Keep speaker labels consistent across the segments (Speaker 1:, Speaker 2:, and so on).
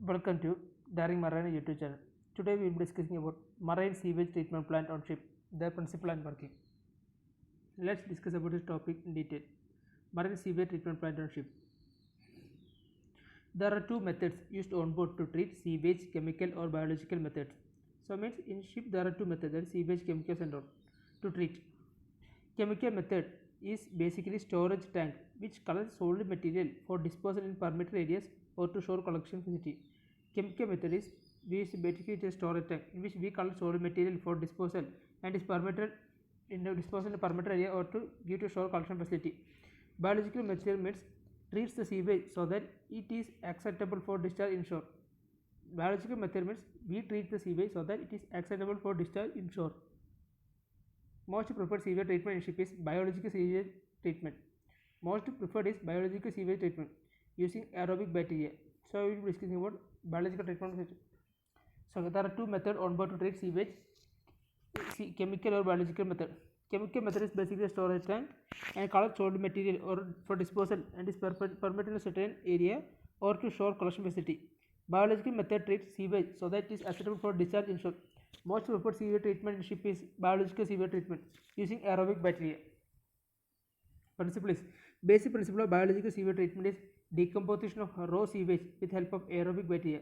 Speaker 1: Welcome to Daring Marine YouTube channel. Today we will be discussing about marine sewage treatment plant on ship, their principle and working. Let's discuss about this topic in detail. Marine sewage treatment plant on ship. There are two methods used on board to treat sewage, chemical or biological methods. So means in ship there are two methods, that is sewage, chemicals and all to treat. Chemical method is basically storage tank which collects solid material for disposal in permitted areas or to shore collection facility. Chemical method is basically a storage tank in which we collect solid material for disposal and is permitted in the disposal in a permitted area or to give to shore collection facility. Biological method means treats the sewage so that it is acceptable for discharge in shore. Biological method means we treat the sewage so that it is acceptable for discharge in shore. Most preferred sewage treatment in ship is biological sewage treatment. Most preferred is biological sewage treatment using aerobic bacteria. So we will be discussing about biological treatment. So there are two methods on board to treat sewage: chemical or biological method. Chemical method is basically a storage tank and collect solid material or for disposal and is permitted in a certain area or to shore collection facility. Biological method treats sewage so that it is acceptable for discharge in shore. Most preferred sewage treatment in ship is biological sewage treatment using aerobic bacteria. Principle is basic principle of biological sewage treatment is decomposition of raw sewage with help of aerobic bacteria.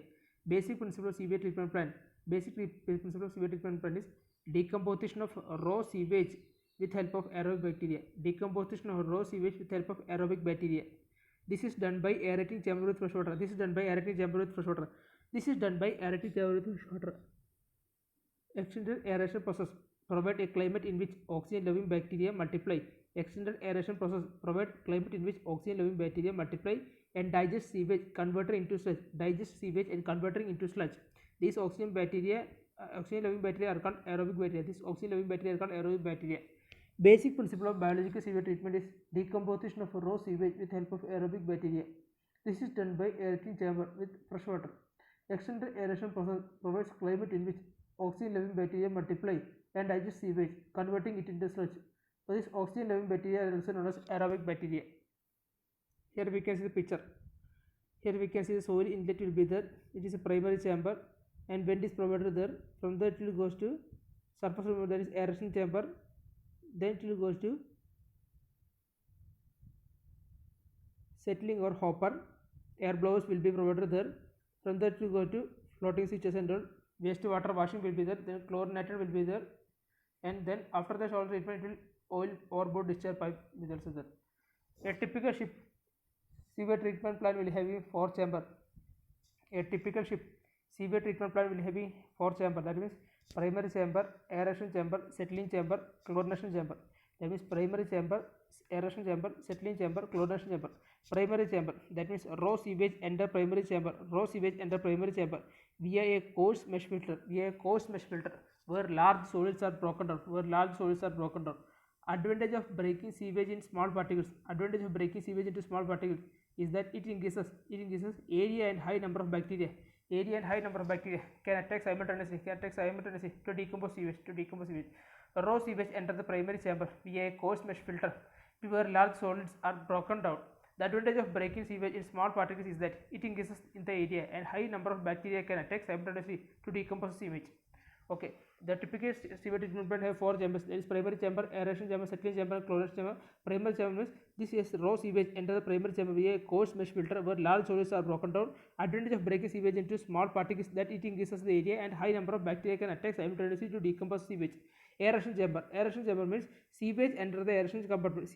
Speaker 1: Basic principle of sewage treatment plant. Basic principle of sewage treatment plant is decomposition of raw sewage with help of aerobic bacteria. Decomposition of raw sewage with help of aerobic bacteria. This is done by aerating chamber with fresh water. This is done by aerating chamber with fresh water. This is done by aerating chamber with fresh water. Extended aeration process provide a climate in which oxygen loving bacteria multiply. Extended aeration process provide climate in which oxygen loving bacteria multiply and digest sewage converter into sludge. Digest sewage and converting into sludge. These oxygen loving bacteria are called aerobic bacteria. This oxygen loving bacteria are called aerobic bacteria. Basic principle of biological sewage treatment is decomposition of raw sewage with help of aerobic bacteria. This is done by aerating chamber with fresh water. Extended aeration process provides climate in which oxygen loving bacteria multiply and digest sewage, converting it into sludge. So this oxygen loving bacteria are also known as aerobic bacteria. Here we can see the picture. Here we can see the soil inlet will be there. It is a primary chamber and vent is provided there. From there it will goes to surface, that is aeration chamber. Then it will goes to settling or hopper. Air blowers will be provided there. From there it will go to floating switches and all. Wastewater washing will be there. Then chlorinator will be there. And then after the shower treatment, it will oil overboard discharge pipe is also there. A typical ship sewage treatment plant will have 4 chamber. A typical ship sewage treatment plant will have 4 chamber. That means primary chamber, aeration chamber, settling chamber, chlorination chamber. That means primary chamber, aeration chamber, settling chamber, chlorination chamber. Primary chamber, that means raw sewage enter primary chamber. Raw sewage enter primary chamber via a coarse mesh filter. Where large solids are broken down. Advantage of breaking sewage in small particles. Advantage of breaking sewage into small particles is that it increases area and high number of bacteria. Area and high number of bacteria can attack simultaneously to decompose sewage. Raw sewage enter the primary chamber via a coarse mesh filter where large solids are broken down. The advantage of breaking sewage in small particles is that it increases in the area and high number of bacteria can attack simultaneously to decompose sewage. Okay, the typical sewage treatment plant have 4 chambers. There is primary chamber, aeration chamber, settling chamber, chlorination chamber. Primary chamber means this is raw sewage enter the primary chamber via a coarse mesh filter where large solids are broken down. Advantage of breaking sewage into small particles that it increases the area and high number of bacteria can attack simultaneously to decompose sewage. Aeration chamber means sewage enter the aeration compartment.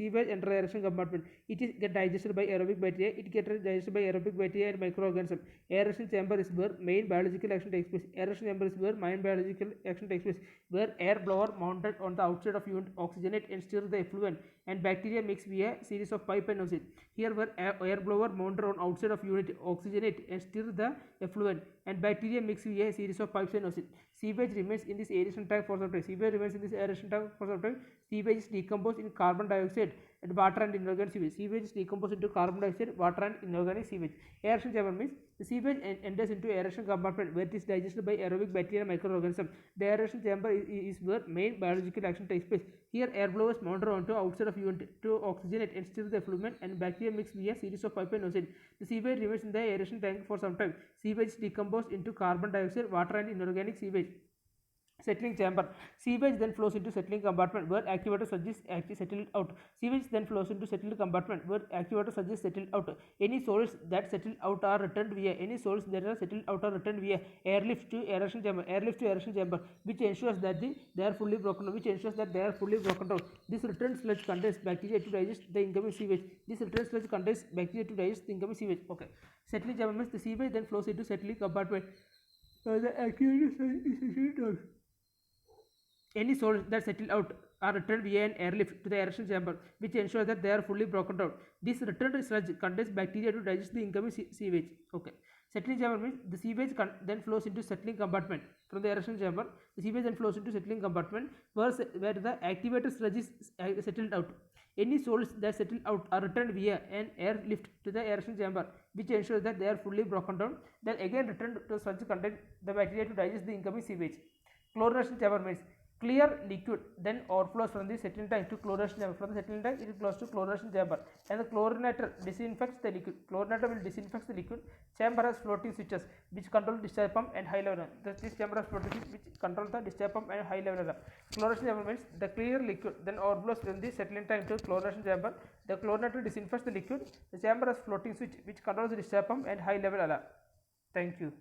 Speaker 1: It is get digested by aerobic bacteria. And microorganisms. Aeration chamber is where main biological action takes place. Where air blower mounted on the outside of unit oxygenate and stir the effluent and bacteria mix via series of pipe and nozzle. Here where air blower mounted on outside of unit oxygenate and stir the effluent and bacteria mix via a series of pipes and nozzle. Sewage remains in this aeration tank for some time. Sewage is decomposed in carbon dioxide and water and inorganic sewage. Sewage is decomposed into carbon dioxide, water and inorganic sewage. Aeration chamber means the sewage enters into aeration compartment where it is digested by aerobic bacteria and microorganisms. The aeration chamber is where main biological action takes place. Here air blowers monitor onto outside of unit to oxygenate and stir the effluent and bacteria mix via series of pipe and nozzle. The sewage remains in the aeration tank for some time. Sewage is decomposed into carbon dioxide, water and inorganic sewage. Settling chamber. Sewage then flows into settling compartment where activated sludge is settled out. Sewage then flows into settled compartment where activated sludge is settled out. Any solids that settle out are returned via airlift to aeration chamber, which ensures that they are fully broken down. This returned sludge contains bacteria to digest the incoming sewage. Okay. Settling chamber means the sewage then flows into settling compartment where the activated sludge is settled out. Any solids that settle out are returned via an airlift to the aeration chamber, which ensures that they are fully broken down. This returned sludge contains bacteria to digest the incoming sewage. Okay. Settling chamber means the sewage then flows into settling compartment from the aeration chamber. The sewage then flows into settling compartment where the activated sludge is settled out. Any solids that settle out are returned via an airlift to the aeration chamber, which ensures that they are fully broken down. Then again returned to sludge contain the bacteria to digest the incoming sewage. Chlorination chamber means clear liquid then overflows from the settling tank to chlorination chamber. From the settling tank it flows to chlorination chamber and the chlorinator disinfects the liquid. Chlorinator will disinfect the liquid. Chamber has floating switches which control discharge pump and high level. This chamber has floating switch which control the discharge pump and high level. Chlorination chamber means the clear liquid then overflows from the settling tank to chlorination chamber. The chlorinator disinfects the liquid. The chamber has floating switch which controls the discharge pump and high level. Thank you.